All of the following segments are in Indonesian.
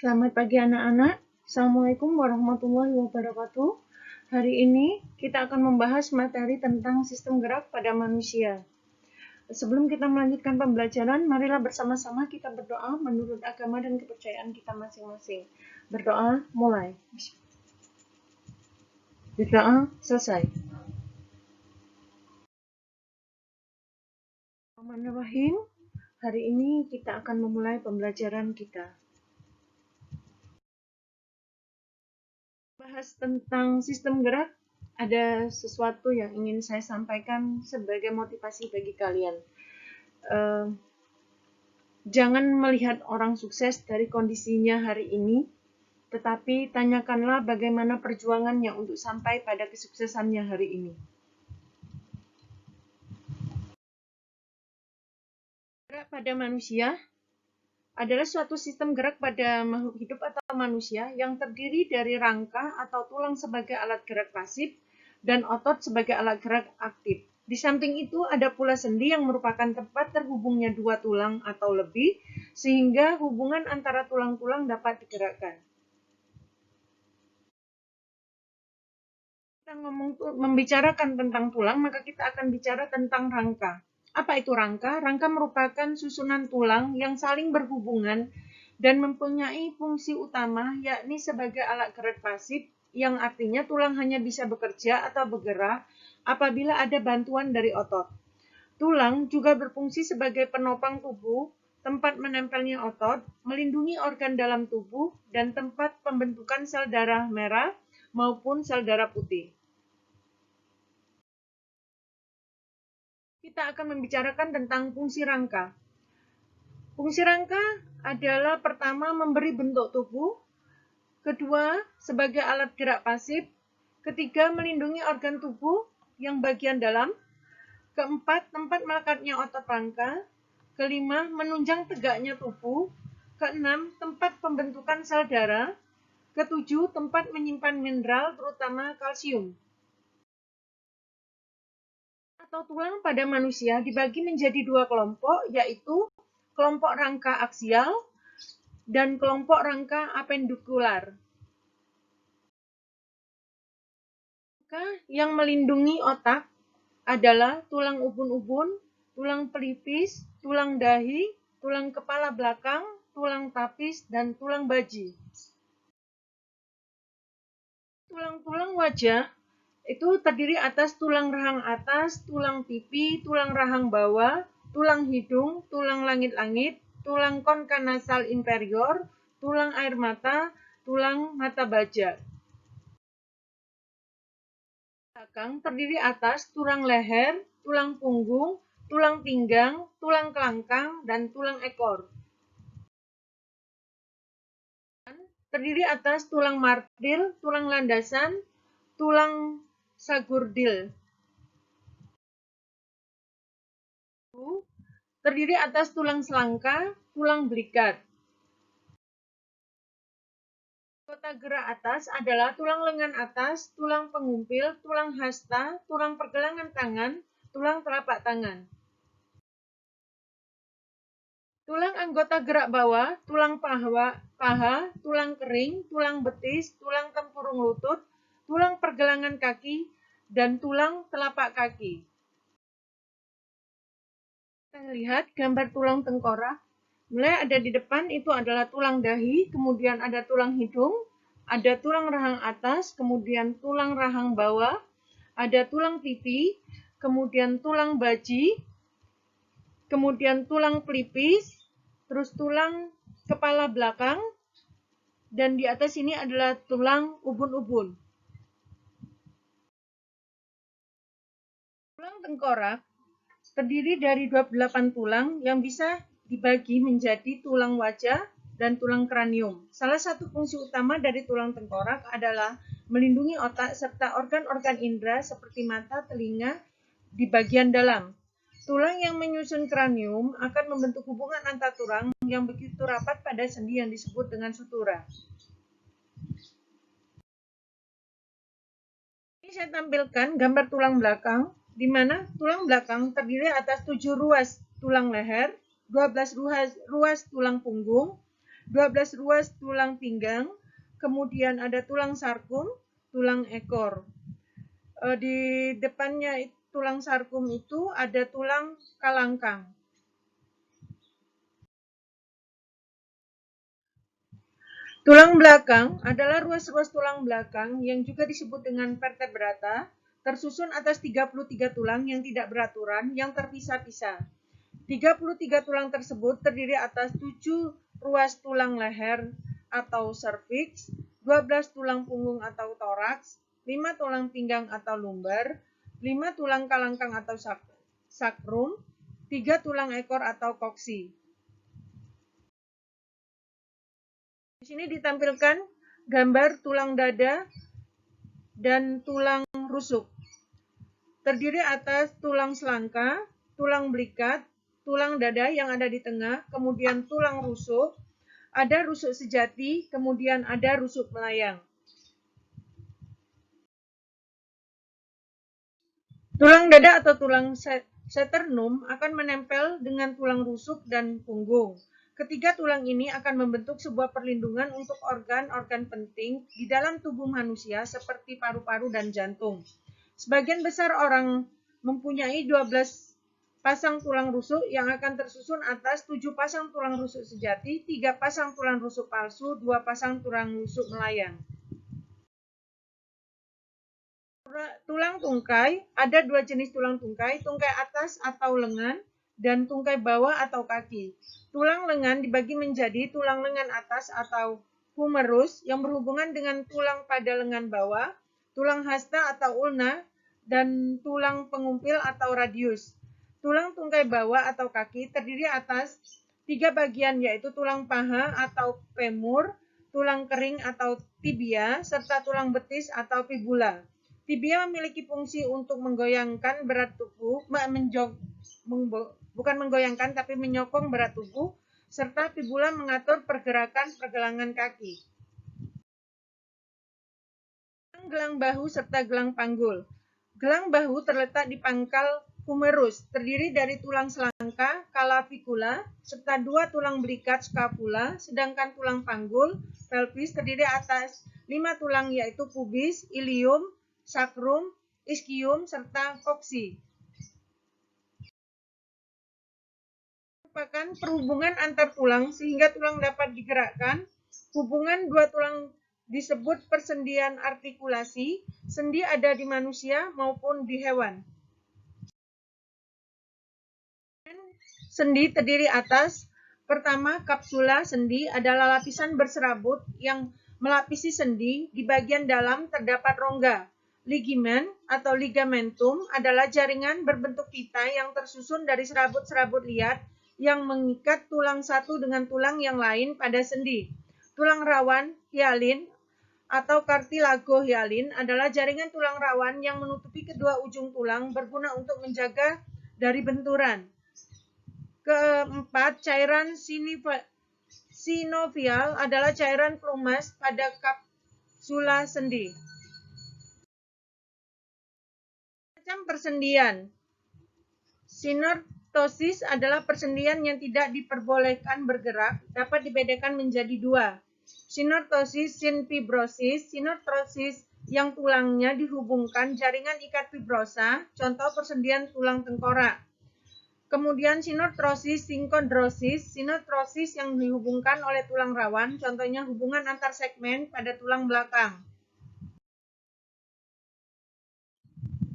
Selamat pagi anak-anak. Assalamualaikum warahmatullahi wabarakatuh. Hari ini kita akan membahas materi tentang sistem gerak pada manusia. Sebelum kita melanjutkan pembelajaran, marilah bersama-sama kita berdoa menurut agama dan kepercayaan kita masing-masing. Berdoa, mulai. Berdoa, selesai. Bismillahirrahmanirrahim. Hari ini kita akan memulai pembelajaran kita. Bahas tentang sistem gerak, ada sesuatu yang ingin saya sampaikan sebagai motivasi bagi kalian. Jangan melihat orang sukses dari kondisinya hari ini, tetapi tanyakanlah bagaimana perjuangannya untuk sampai pada kesuksesannya hari ini. Gerak pada manusia adalah suatu sistem gerak pada makhluk hidup atau manusia yang terdiri dari rangka atau tulang sebagai alat gerak pasif dan otot sebagai alat gerak aktif. Di samping itu ada pula sendi yang merupakan tempat terhubungnya dua tulang atau lebih, sehingga hubungan antara tulang-tulang dapat digerakkan. Kita membicarakan tentang tulang, maka kita akan bicara tentang rangka. Apa itu rangka? Rangka merupakan susunan tulang yang saling berhubungan dan mempunyai fungsi utama, yakni sebagai alat gerak pasif, yang artinya tulang hanya bisa bekerja atau bergerak apabila ada bantuan dari otot. Tulang juga berfungsi sebagai penopang tubuh, tempat menempelnya otot, melindungi organ dalam tubuh, dan tempat pembentukan sel darah merah maupun sel darah putih. Kita akan membicarakan tentang fungsi rangka. Fungsi rangka adalah pertama memberi bentuk tubuh, kedua sebagai alat gerak pasif, ketiga melindungi organ tubuh yang bagian dalam, keempat tempat melekatnya otot rangka, kelima menunjang tegaknya tubuh, keenam tempat pembentukan sel darah, ketujuh tempat menyimpan mineral terutama kalsium. Atau tulang pada manusia dibagi menjadi dua kelompok, yaitu kelompok rangka aksial dan kelompok rangka apendikular. Rangka yang melindungi otak adalah tulang ubun-ubun, tulang pelipis, tulang dahi, tulang kepala belakang, tulang tapis, dan tulang baji. Tulang-tulang wajah itu terdiri atas tulang rahang atas, tulang pipi, tulang rahang bawah, tulang hidung, tulang langit-langit, tulang konka nasal inferior, tulang air mata, tulang mata baja. Belakang terdiri atas tulang leher, tulang punggung, tulang pinggang, tulang kelangkang, dan tulang ekor. Terdiri atas tulang martil, tulang landasan, tulang sagurdil. Terdiri atas tulang selangka, tulang belikat. Anggota gerak atas adalah tulang lengan atas, tulang pengumpil, tulang hasta, tulang pergelangan tangan, tulang telapak tangan. Tulang anggota gerak bawah, tulang paha, tulang kering, tulang betis, tulang tempurung lutut, tulang pergelangan kaki, dan tulang telapak kaki. Kita lihat gambar tulang tengkorak. Mulai ada di depan itu adalah tulang dahi, kemudian ada tulang hidung, ada tulang rahang atas, kemudian tulang rahang bawah, ada tulang pipi, kemudian tulang baji, kemudian tulang pelipis, terus tulang kepala belakang, dan di atas ini adalah tulang ubun-ubun. Tulang tengkorak terdiri dari 28 tulang yang bisa dibagi menjadi tulang wajah dan tulang kranium. Salah satu fungsi utama dari tulang tengkorak adalah melindungi otak serta organ-organ indera seperti mata, telinga di bagian dalam. Tulang yang menyusun kranium akan membentuk hubungan antar tulang yang begitu rapat pada sendi yang disebut dengan sutura. Ini saya tampilkan gambar tulang belakang, di mana tulang belakang terdiri atas 7 ruas tulang leher, 12 ruas tulang punggung, 12 ruas tulang pinggang, kemudian ada tulang sarkum, tulang ekor. Di depannya tulang sarkum itu ada tulang kalangkang. Tulang belakang adalah ruas-ruas tulang belakang yang juga disebut dengan vertebrata, tersusun atas 33 tulang yang tidak beraturan yang terpisah-pisah. 33 tulang tersebut terdiri atas 7 ruas tulang leher atau cervix, 12 tulang punggung atau toraks, 5 tulang pinggang atau lumbar, 5 tulang kalangkang atau sacrum, 3 tulang ekor atau koksi. Di sini ditampilkan gambar tulang dada dan tulang rusuk. Terdiri atas tulang selangka, tulang belikat, tulang dada yang ada di tengah, kemudian tulang rusuk, ada rusuk sejati, kemudian ada rusuk melayang. Tulang dada atau tulang sternum akan menempel dengan tulang rusuk dan punggung. Ketiga tulang ini akan membentuk sebuah perlindungan untuk organ-organ penting di dalam tubuh manusia seperti paru-paru dan jantung. Sebagian besar orang mempunyai 12 pasang tulang rusuk yang akan tersusun atas 7 pasang tulang rusuk sejati, 3 pasang tulang rusuk palsu, 2 pasang tulang rusuk melayang. Tulang tungkai, ada 2 jenis tulang tungkai atas atau lengan, dan tungkai bawah atau kaki. Tulang lengan dibagi menjadi tulang lengan atas atau humerus yang berhubungan dengan tulang pada lengan bawah, tulang hasta atau ulna, dan tulang pengumpil atau radius. Tulang tungkai bawah atau kaki terdiri atas 3 bagian, yaitu tulang paha atau femur, tulang kering atau tibia, serta tulang betis atau fibula. Tibia memiliki fungsi untuk menggoyangkan berat tubuh, bukan menggoyangkan tapi menyokong berat tubuh, serta fibula mengatur pergerakan pergelangan kaki. Gelang bahu serta gelang panggul. Gelang bahu terletak di pangkal humerus, terdiri dari tulang selangka, clavicula, serta 2 tulang belikat, scapula, sedangkan tulang panggul, pelvis, terdiri atas 5 tulang yaitu pubis, ilium, sacrum, ischium, serta koksi. Merupakan perhubungan antar tulang sehingga tulang dapat digerakkan. Hubungan 2 tulang disebut persendian artikulasi. Sendi ada di manusia maupun di hewan. Sendi terdiri atas, pertama, kapsula sendi adalah lapisan berserabut yang melapisi sendi. Di bagian dalam terdapat rongga. Ligamen atau ligamentum adalah jaringan berbentuk pita yang tersusun dari serabut-serabut liat yang mengikat tulang satu dengan tulang yang lain pada sendi. Tulang rawan, hialin, atau cartilago hialin adalah jaringan tulang rawan yang menutupi kedua ujung tulang berguna untuk menjaga dari benturan. Keempat, cairan sinovial adalah cairan pelumas pada kapsula sendi. Macam persendian. Sinortosis adalah persendian yang tidak diperbolehkan bergerak, dapat dibedakan menjadi 2. Sinortosis sinfibrosis, sinortosis yang tulangnya dihubungkan jaringan ikat fibrosa, contoh persendian tulang tengkorak. Kemudian sinortosis sinkondrosis, sinortosis yang dihubungkan oleh tulang rawan, contohnya hubungan antar segmen pada tulang belakang.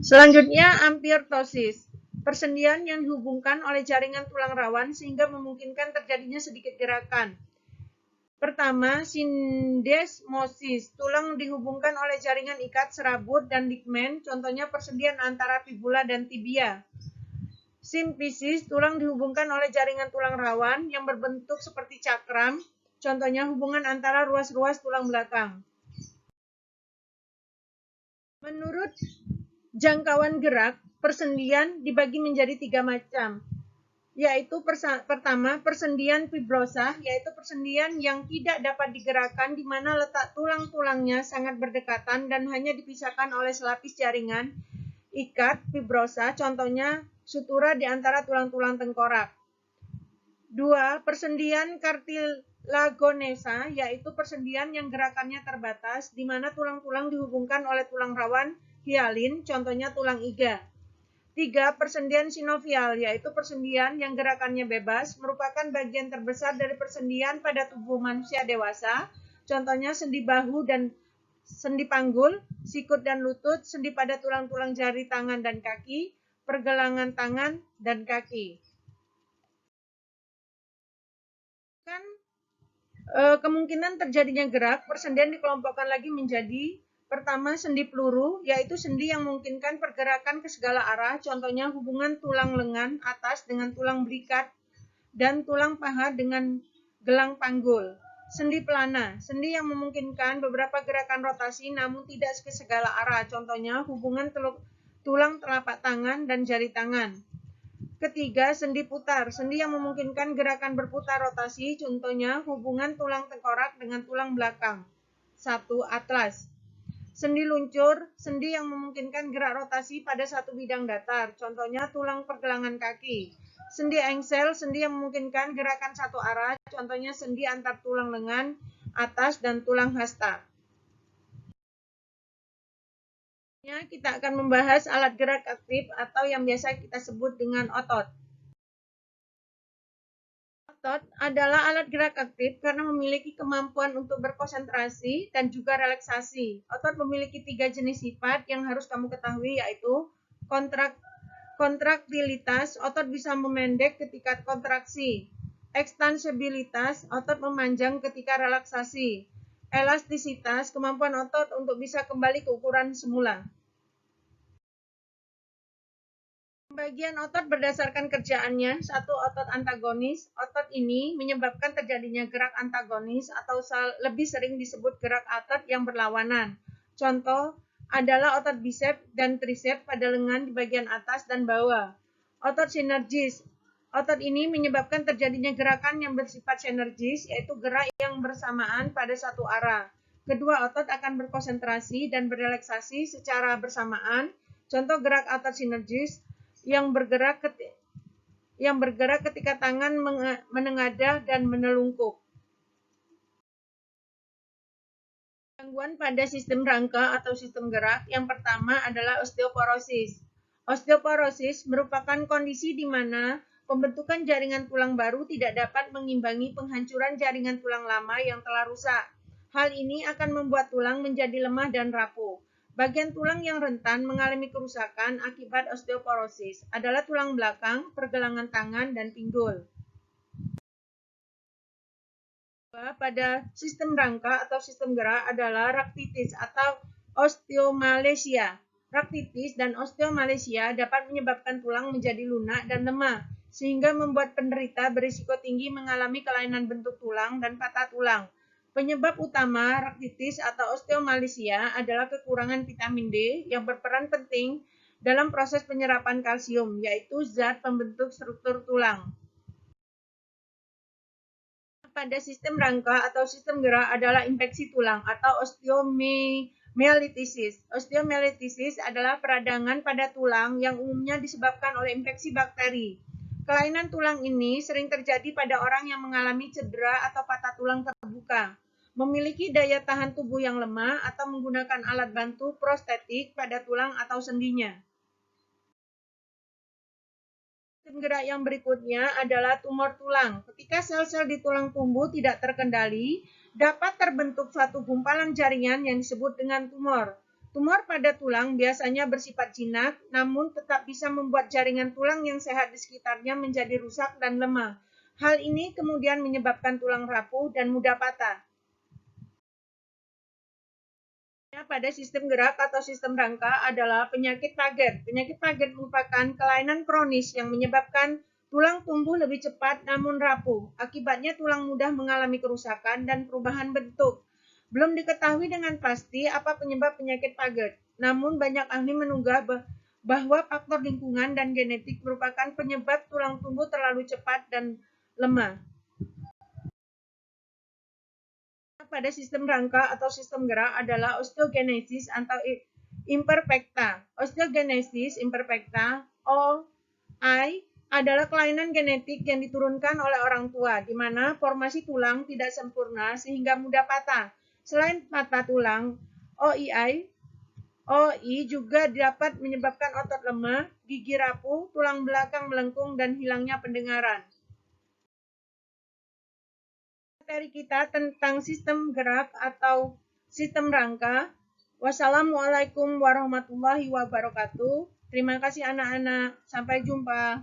Selanjutnya, ampiortosis, persendian yang dihubungkan oleh jaringan tulang rawan sehingga memungkinkan terjadinya sedikit gerakan. Pertama, sindesmosis, tulang dihubungkan oleh jaringan ikat serabut dan ligamen, contohnya persendian antara fibula dan tibia. Simfisis, tulang dihubungkan oleh jaringan tulang rawan yang berbentuk seperti cakram, contohnya hubungan antara ruas-ruas tulang belakang. Menurut jangkauan gerak, persendian dibagi menjadi 3 macam, yaitu pertama, persendian fibrosa, yaitu persendian yang tidak dapat digerakkan di mana letak tulang-tulangnya sangat berdekatan dan hanya dipisahkan oleh selapis jaringan ikat fibrosa, contohnya sutura di antara tulang-tulang tengkorak. 2. Persendian cartilaginous, Lagonesa, yaitu persendian yang gerakannya terbatas, di mana tulang-tulang dihubungkan oleh tulang rawan hialin, contohnya tulang iga. 3. Persendian sinovial, yaitu persendian yang gerakannya bebas, merupakan bagian terbesar dari persendian pada tubuh manusia dewasa, contohnya sendi bahu dan sendi panggul, sikut dan lutut, sendi pada tulang-tulang jari tangan dan kaki, pergelangan tangan dan kaki. Kan kemungkinan terjadinya gerak, persendian dikelompokkan lagi menjadi pertama sendi peluru, yaitu sendi yang memungkinkan pergerakan ke segala arah, contohnya hubungan tulang lengan atas dengan tulang belikat dan tulang paha dengan gelang panggul. Sendi pelana, sendi yang memungkinkan beberapa gerakan rotasi namun tidak ke segala arah, contohnya hubungan tulang telapak tangan dan jari tangan. Ketiga, sendi putar, sendi yang memungkinkan gerakan berputar rotasi, contohnya hubungan tulang tengkorak dengan tulang belakang. 1. Atlas. Sendi luncur, sendi yang memungkinkan gerak rotasi pada satu bidang datar, contohnya tulang pergelangan kaki. Sendi engsel, sendi yang memungkinkan gerakan satu arah, contohnya sendi antar tulang lengan atas dan tulang hasta. Kita akan membahas alat gerak aktif atau yang biasa kita sebut dengan otot. Otot adalah alat gerak aktif karena memiliki kemampuan untuk berkonsentrasi dan juga relaksasi. Otot memiliki 3 jenis sifat yang harus kamu ketahui, yaitu kontraktilitas, otot bisa memendek ketika kontraksi. Ekstensibilitas, otot memanjang ketika relaksasi. Elastisitas, kemampuan otot untuk bisa kembali ke ukuran semula. Pembagian otot berdasarkan kerjaannya. 1. Otot antagonis. Otot ini menyebabkan terjadinya gerak antagonis atau lebih sering disebut gerak otot yang berlawanan. Contoh adalah otot bisep dan trisep pada lengan di bagian atas dan bawah. Otot sinergis. Otot ini menyebabkan terjadinya gerakan yang bersifat sinergis, yaitu gerak yang bersamaan pada satu arah. Kedua otot akan berkonsentrasi dan berrelaksasi secara bersamaan. Contoh gerak otot sinergis yang bergerak ketika tangan menengadah dan menelungkup. Gangguan pada sistem rangka atau sistem gerak yang pertama adalah osteoporosis. Osteoporosis merupakan kondisi di mana pembentukan jaringan tulang baru tidak dapat mengimbangi penghancuran jaringan tulang lama yang telah rusak. Hal ini akan membuat tulang menjadi lemah dan rapuh. Bagian tulang yang rentan mengalami kerusakan akibat osteoporosis adalah tulang belakang, pergelangan tangan, dan pinggul. Pada sistem rangka atau sistem gerak adalah raktitis atau osteomalacia. Raktitis dan osteomalacia dapat menyebabkan tulang menjadi lunak dan lemah, sehingga membuat penderita berisiko tinggi mengalami kelainan bentuk tulang dan patah tulang. Penyebab utama raktitis atau osteomalacia adalah kekurangan vitamin D yang berperan penting dalam proses penyerapan kalsium, yaitu zat pembentuk struktur tulang. Pada sistem rangka atau sistem gerak adalah infeksi tulang atau osteomyelitis. Osteomyelitis adalah peradangan pada tulang yang umumnya disebabkan oleh infeksi bakteri. Kelainan tulang ini sering terjadi pada orang yang mengalami cedera atau patah tulang terbuka, memiliki daya tahan tubuh yang lemah, atau menggunakan alat bantu prostetik pada tulang atau sendinya. Sistem gerak yang berikutnya adalah tumor tulang. Ketika sel-sel di tulang tumbuh tidak terkendali, dapat terbentuk suatu gumpalan jaringan yang disebut dengan tumor. Tumor pada tulang biasanya bersifat jinak, namun tetap bisa membuat jaringan tulang yang sehat di sekitarnya menjadi rusak dan lemah. Hal ini kemudian menyebabkan tulang rapuh dan mudah patah. Pada sistem gerak atau sistem rangka adalah penyakit Paget. Penyakit Paget merupakan kelainan kronis yang menyebabkan tulang tumbuh lebih cepat namun rapuh. Akibatnya tulang mudah mengalami kerusakan dan perubahan bentuk. Belum diketahui dengan pasti apa penyebab penyakit Paget. Namun banyak ahli menduga bahwa faktor lingkungan dan genetik merupakan penyebab tulang tumbuh terlalu cepat dan lemah. Pada sistem rangka atau sistem gerak adalah osteogenesis atau imperfecta. Osteogenesis imperfecta (OI) adalah kelainan genetik yang diturunkan oleh orang tua, di mana formasi tulang tidak sempurna sehingga mudah patah. Selain patah tulang, OI juga dapat menyebabkan otot lemah, gigi rapuh, tulang belakang melengkung, dan hilangnya pendengaran. Materi kita tentang sistem gerak atau sistem rangka. Wassalamualaikum warahmatullahi wabarakatuh. Terima kasih anak-anak. Sampai jumpa.